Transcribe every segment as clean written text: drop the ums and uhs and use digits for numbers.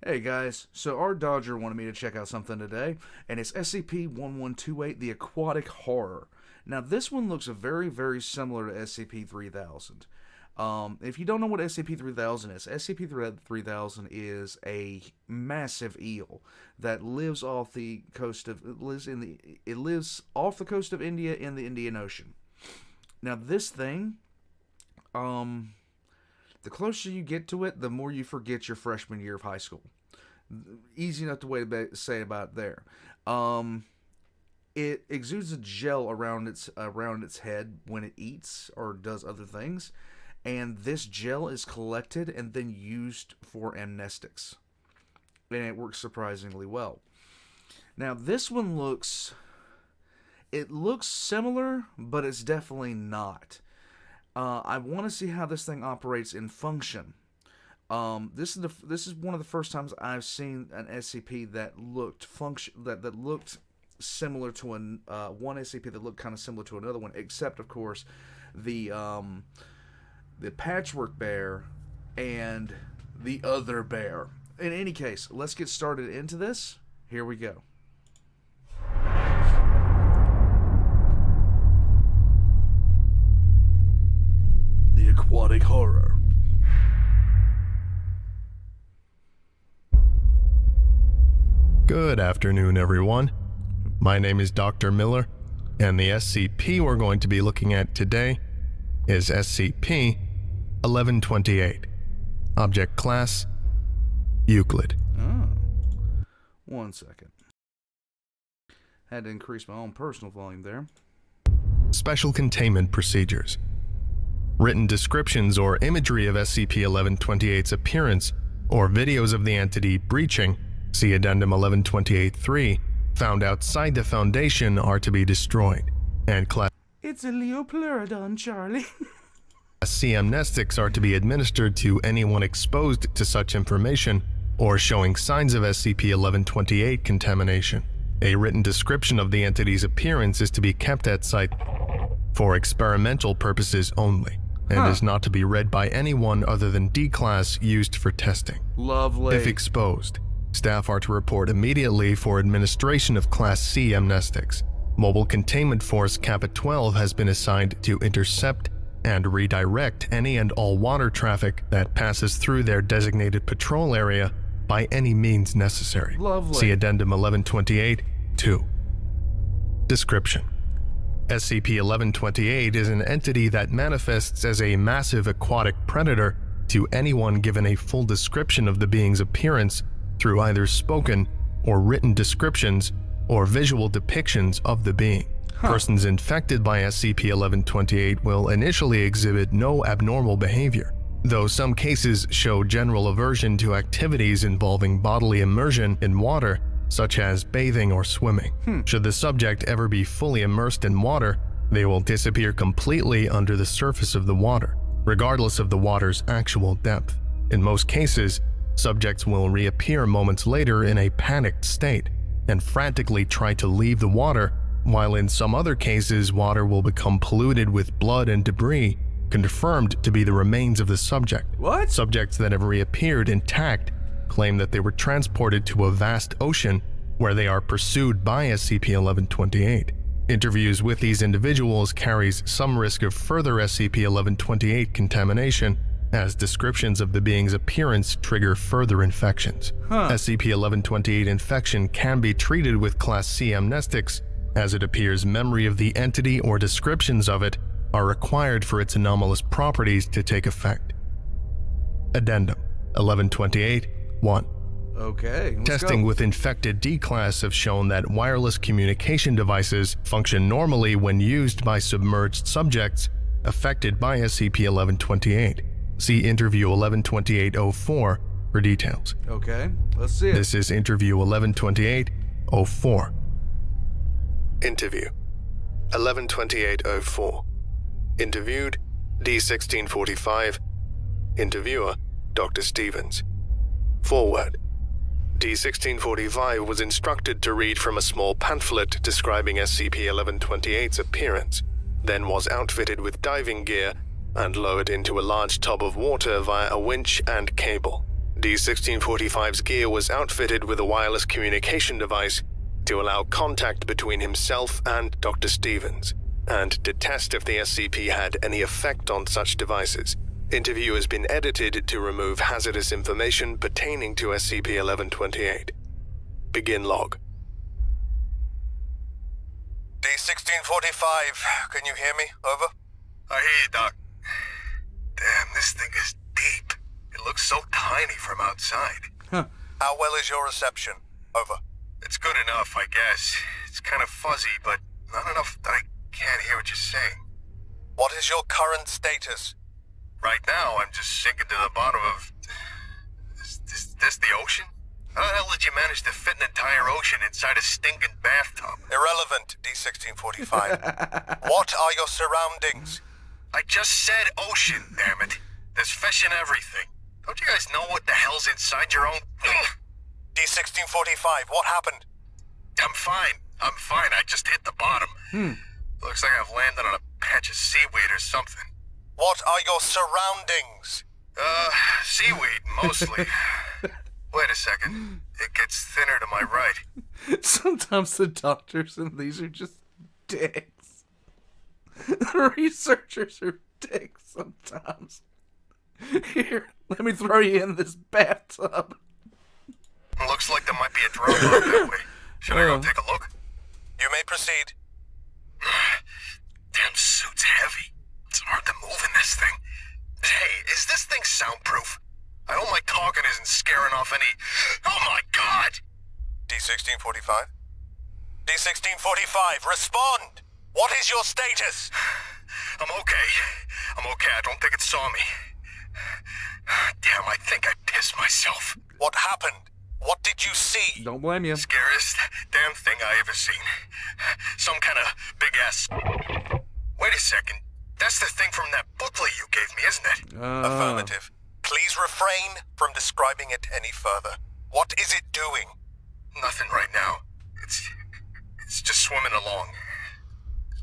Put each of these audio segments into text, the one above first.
Hey guys, so our Dodger wanted me to check out something today, and it's SCP-1128, the Aquatic Horror. Now this one looks very, very similar to SCP-3000. If you don't know what SCP-3000 is, SCP-3000 is a massive eel that lives off the coast of it lives off the coast of India in the Indian Ocean. Now this thing, the closer you get to it, the more you forget your freshman year of high school. Easy enough to say about it there. It exudes a gel around its head when it eats or does other things, and this gel is collected and then used for amnestics, and it works surprisingly well. Now this one looks similar, but it's definitely not. I want to see how this thing operates in function. This is one of the first times I've seen an SCP that looked similar to one SCP that looked kind of similar to another one, except of course the patchwork bear and the other bear. In any case, let's get started into this. Here we go. The Aquatic Horror. Good afternoon, everyone. My name is Dr. Miller, and the SCP we're going to be looking at today is SCP-1128. Object Class: Euclid. Oh. 1 second. Had to increase my own personal volume there. Special Containment Procedures. Written descriptions or imagery of SCP-1128's appearance or videos of the entity breaching, see Addendum 1128-3, found outside the Foundation are to be destroyed, and Class It's a Leopleurodon, Charlie. C amnestics are to be administered to anyone exposed to such information or showing signs of SCP-1128 contamination. A written description of the entity's appearance is to be kept at site for experimental purposes only, and is not to be read by anyone other than D-Class used for testing. Lovely. If exposed, staff are to report immediately for administration of Class C amnestics. Mobile Containment Force Kappa 12 has been assigned to intercept and redirect any and all water traffic that passes through their designated patrol area by any means necessary. Lovely. See Addendum 1128-2. Description: SCP-1128 is an entity that manifests as a massive aquatic predator to anyone given a full description of the being's appearance through either spoken or written descriptions or visual depictions of the being. Persons infected by SCP-1128 will initially exhibit no abnormal behavior, though some cases show general aversion to activities involving bodily immersion in water, such as bathing or swimming. Should the subject ever be fully immersed in water, they will disappear completely under the surface of the water, regardless of the water's actual depth. In most cases, subjects will reappear moments later in a panicked state and frantically try to leave the water, while in some other cases water will become polluted with blood and debris, confirmed to be the remains of the subject. What? Subjects that have reappeared intact claim that they were transported to a vast ocean where they are pursued by SCP-1128. Interviews with these individuals carries some risk of further SCP-1128 contamination, as descriptions of the being's appearance trigger further infections. SCP-1128 infection can be treated with Class C amnestics, as it appears memory of the entity or descriptions of it are required for its anomalous properties to take effect. Addendum 1128-1. Okay, let's Testing go. with infected D-Class have shown that wireless communication devices function normally when used by submerged subjects affected by SCP-1128. See Interview 1128-04 for details. Okay, let's see it. This is Interview 1128-04. Interview 1128-04. Interviewed D1645. Interviewer Dr. Stevens. Forward. D1645 was instructed to read from a small pamphlet describing SCP-1128's appearance, then was outfitted with diving gear and lowered into a large tub of water via a winch and cable. D-1645's gear was outfitted with a wireless communication device to allow contact between himself and Dr. Stevens, and to test if the SCP had any effect on such devices. Interview has been edited to remove hazardous information pertaining to SCP-1128. Begin log. D-1645, can you hear me? Over? I hear you, Doc. Damn, this thing is deep. It looks so tiny from outside. Huh. How well is your reception? Over. It's good enough, I guess. It's kind of fuzzy, but not enough that I can't hear what you're saying. What is your current status? Right now, I'm just sinking to the bottom of... Is this the ocean? How the hell did you manage to fit an entire ocean inside a stinking bathtub? Irrelevant, D-1645. What are your surroundings? I just said ocean, damn it. There's fish and everything. Don't you guys know what the hell's inside your own... D-1645, what happened? I'm fine. I just hit the bottom. Looks like I've landed on a patch of seaweed or something. What are your surroundings? Seaweed, mostly. Wait a second. It gets thinner to my right. Sometimes the doctors in these are just dicks. The researchers are dicks sometimes. Here, let me throw you in this bathtub. Looks like there might be a drone out that way. Should I go take a look? You may proceed. Damn suit's heavy. It's hard to move in this thing. Hey, is this thing soundproof? I hope my talking isn't scaring off any... Oh my god! D-1645? D-1645, respond! What is your status? I'm okay. I don't think it saw me. Damn, I think I pissed myself. What happened? What did you see? Don't blame you. Scariest damn thing I ever seen. Some kind of big-ass... Wait a second. That's the thing from that booklet you gave me, isn't it? Affirmative. Please refrain from describing it any further. What is it doing? Nothing right now. It's just swimming along.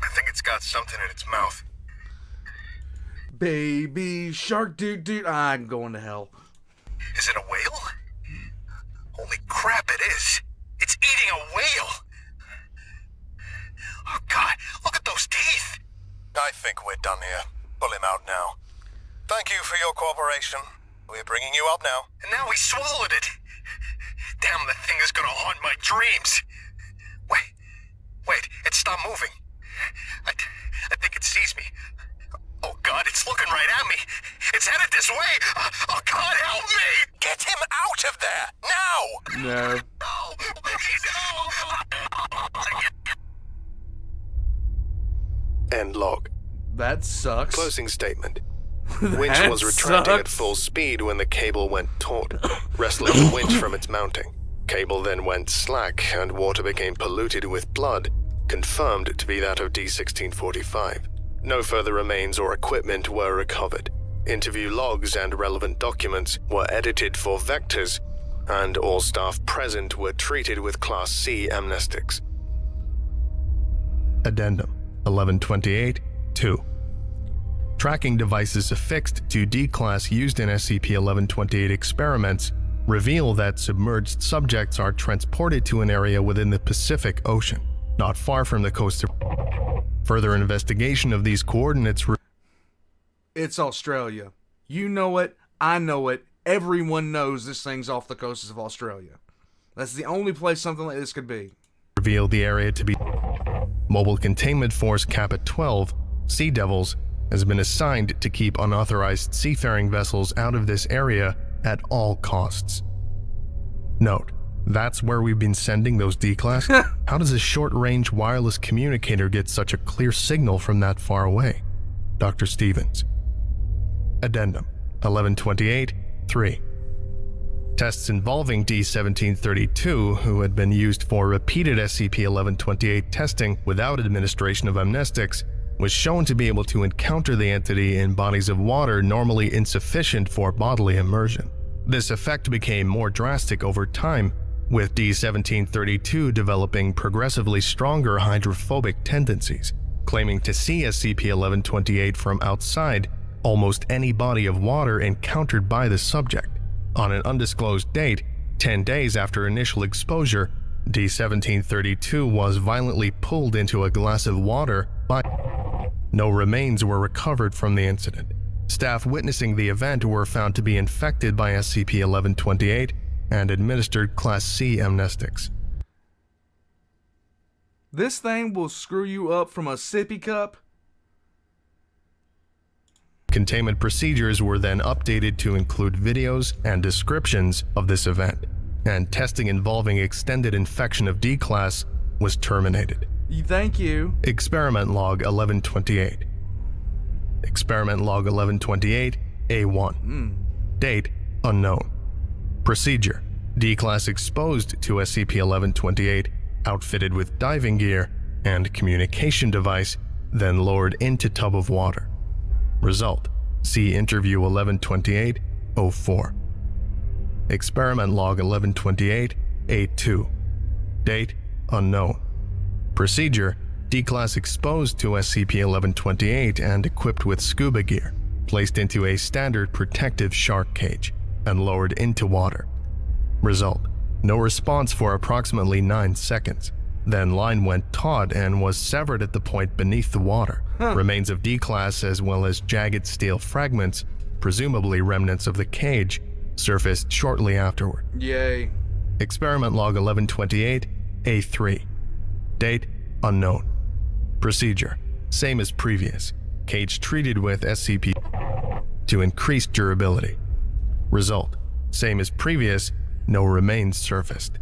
I think it's got something in its mouth. Baby shark, dude. I'm going to hell. Is it a whale? Holy crap, it is. It's eating a whale. Oh god, look at those teeth. I think we're done here. Pull him out now. Thank you for your cooperation. We're bringing you up now. And now we swallowed it. Damn, that thing is gonna haunt my dreams. Wait, it stopped moving. I think it sees me. Oh god, it's looking right at me. It's headed this way. Oh god, help me. Get him out of there, now! No. No, please, no. End log. That sucks. Closing statement. Winch was retracting at sucks. full speed when the cable went taut, wrestling the winch from its mounting. Cable then went slack and water became polluted with blood, confirmed to be that of D-1645. No further remains or equipment were recovered. Interview logs and relevant documents were edited for vectors, and all staff present were treated with Class C amnestics. Addendum 1128-2. Tracking devices affixed to D-Class used in SCP-1128 experiments reveal that submerged subjects are transported to an area within the Pacific Ocean, not far from the coast of... Further investigation of these coordinates... It's Australia. You know it. I know it. Everyone knows this thing's off the coasts of Australia. That's the only place something like this could be. Revealed the area to be... Mobile Containment Force Kappa 12, Sea Devils, has been assigned to keep unauthorized seafaring vessels out of this area at all costs. Note, that's where we've been sending those D-Class? How does a short-range wireless communicator get such a clear signal from that far away? Dr. Stevens. Addendum 1128-3. Tests involving D-1732, who had been used for repeated SCP-1128 testing without administration of amnestics, was shown to be able to encounter the entity in bodies of water normally insufficient for bodily immersion. This effect became more drastic over time, with D-1732 developing progressively stronger hydrophobic tendencies, claiming to see SCP-1128 from outside almost any body of water encountered by the subject, On an undisclosed date, 10 days after initial exposure, D-1732 was violently pulled into a glass of water by... No remains were recovered from the incident. Staff witnessing the event were found to be infected by SCP-1128 and administered Class C amnestics. This thing will screw you up from a sippy cup. Containment procedures were then updated to include videos and descriptions of this event, and testing involving extended infection of D-Class was terminated. Thank you. Experiment Log 1128. Experiment Log 1128, A1. Date unknown. Procedure: D-Class exposed to SCP-1128, outfitted with diving gear and communication device, then lowered into tub of water. Result: see Interview 1128-04. Experiment Log 1128, A2. Date unknown. Procedure: D-Class exposed to SCP-1128 and equipped with scuba gear, placed into a standard protective shark cage, and lowered into water. Result: no response for approximately 9 seconds. Then line went taut and was severed at the point beneath the water. Remains of D-Class as well as jagged steel fragments, presumably remnants of the cage, surfaced shortly afterward. Yay. Experiment Log 1128, A3. Date unknown. Procedure: same as previous. Cage treated with SCP to increase durability. Result: same as previous, no remains surfaced.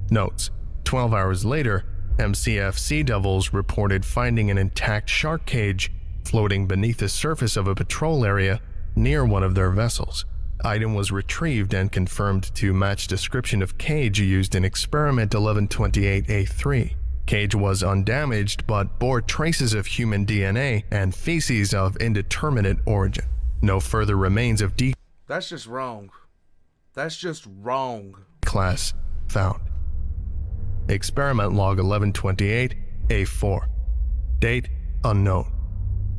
Notes: 12 hours later, MCF Sea Devils reported finding an intact shark cage floating beneath the surface of a patrol area near one of their vessels. Item was retrieved and confirmed to match description of cage used in Experiment 1128-A3. Cage was undamaged but bore traces of human DNA and feces of indeterminate origin. No further remains of D That's just wrong. That's just wrong. class found. Experiment Log 1128, A4. Date unknown.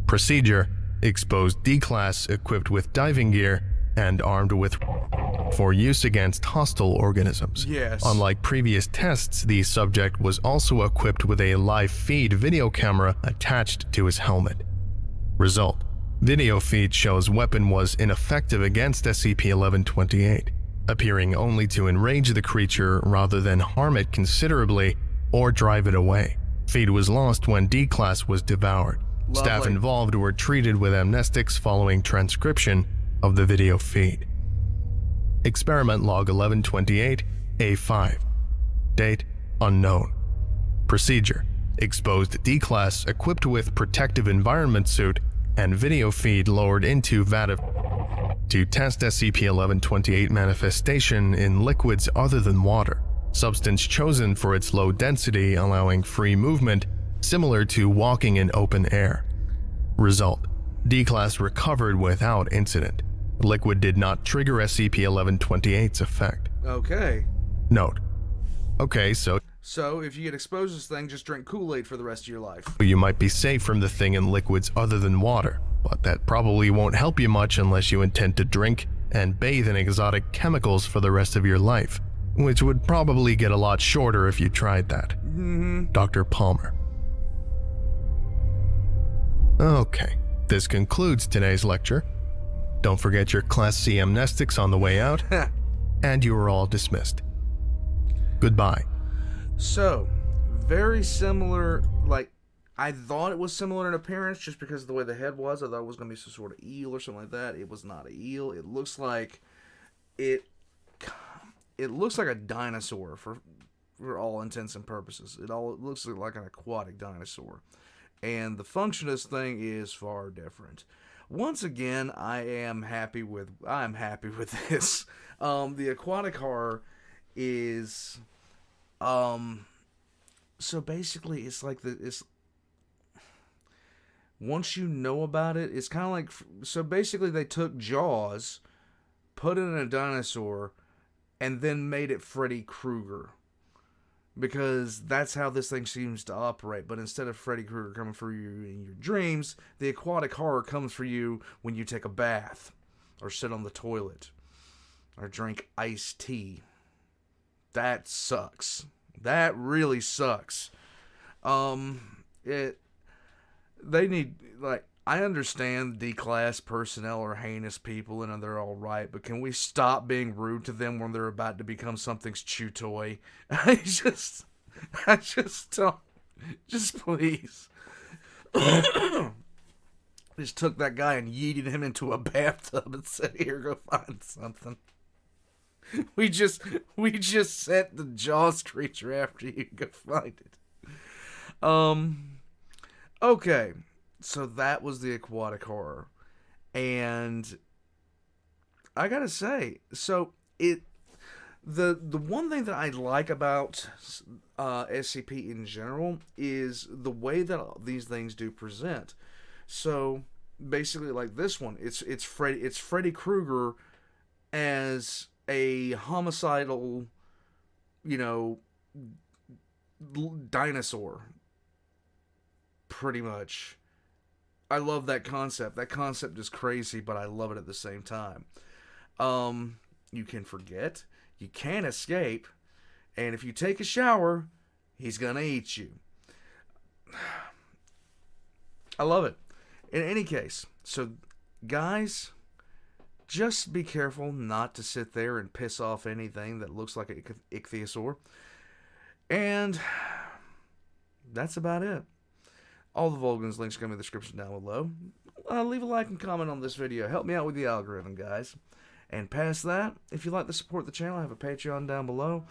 Procedure: exposed D-Class equipped with diving gear and armed with for use against hostile organisms. Yes. Unlike previous tests, the subject was also equipped with a live feed video camera attached to his helmet. Result: video feed shows weapon was ineffective against SCP-1128, appearing only to enrage the creature rather than harm it considerably or drive it away. Feed was lost when D-Class was devoured. Lovely. Staff involved were treated with amnestics following transcription of the video feed. Experiment Log 1128, A5. Date unknown. Procedure: exposed D-Class equipped with protective environment suit and video feed lowered into vat of to test SCP-1128 manifestation in liquids other than water. Substance chosen for its low density, allowing free movement, similar to walking in open air. Result: D-Class recovered without incident. Liquid did not trigger SCP-1128's effect. Okay. Note: okay, so So, if you get exposed to this thing, just drink Kool-Aid for the rest of your life. you might be safe from the thing in liquids other than water, but that probably won't help you much unless you intend to drink and bathe in exotic chemicals for the rest of your life, which would probably get a lot shorter if you tried that. Dr. Palmer. Okay, this concludes today's lecture. Don't forget your Class C amnestics on the way out, and you are all dismissed. Goodbye. So, very similar, like, I thought it was similar in appearance just because of the way the head was. I thought it was going to be some sort of eel or something like that. It was not an eel. It looks like, it looks like a dinosaur for all intents and purposes. It looks like an aquatic dinosaur. And the function of this thing is far different. Once again, I'm happy with this. The aquatic horror is, so basically it's like once you know about it, it's kind of like, so basically they took Jaws, put it in a dinosaur, and then made it Freddy Krueger. Because that's how this thing seems to operate. But instead of Freddy Krueger coming for you in your dreams, the aquatic horror comes for you when you take a bath or sit on the toilet. or drink iced tea. That sucks. That really sucks. They need, like, I understand D-class personnel are heinous people and they're alright, but can we stop being rude to them when they're about to become something's chew toy? I just don't. Just please. Just took that guy and yeeted him into a bathtub and said, "Here, go find something." We just sent the Jaws creature after you. Go find it. Okay. So that was the aquatic horror. And I gotta say, so the one thing that I like about SCP in general is the way that these things do present. So basically, like this one, it's Freddy Krueger as a homicidal, dinosaur. Pretty much. I love that concept. That concept is crazy, but I love it at the same time. You can forget, you can't escape, and if you take a shower, he's gonna eat you. I love it. In any case, so guys, just be careful not to sit there and piss off anything that looks like an ichthyosaur. And that's about it. All the Volgun's links are going to be in the description down below. Leave a like and comment on this video. Help me out with the algorithm, guys. And past that, if you'd like to support the channel, I have a Patreon down below.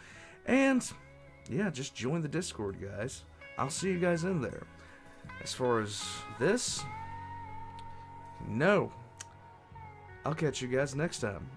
And, yeah, just join the Discord, guys. I'll see you guys in there. As far as this, no. I'll catch you guys next time.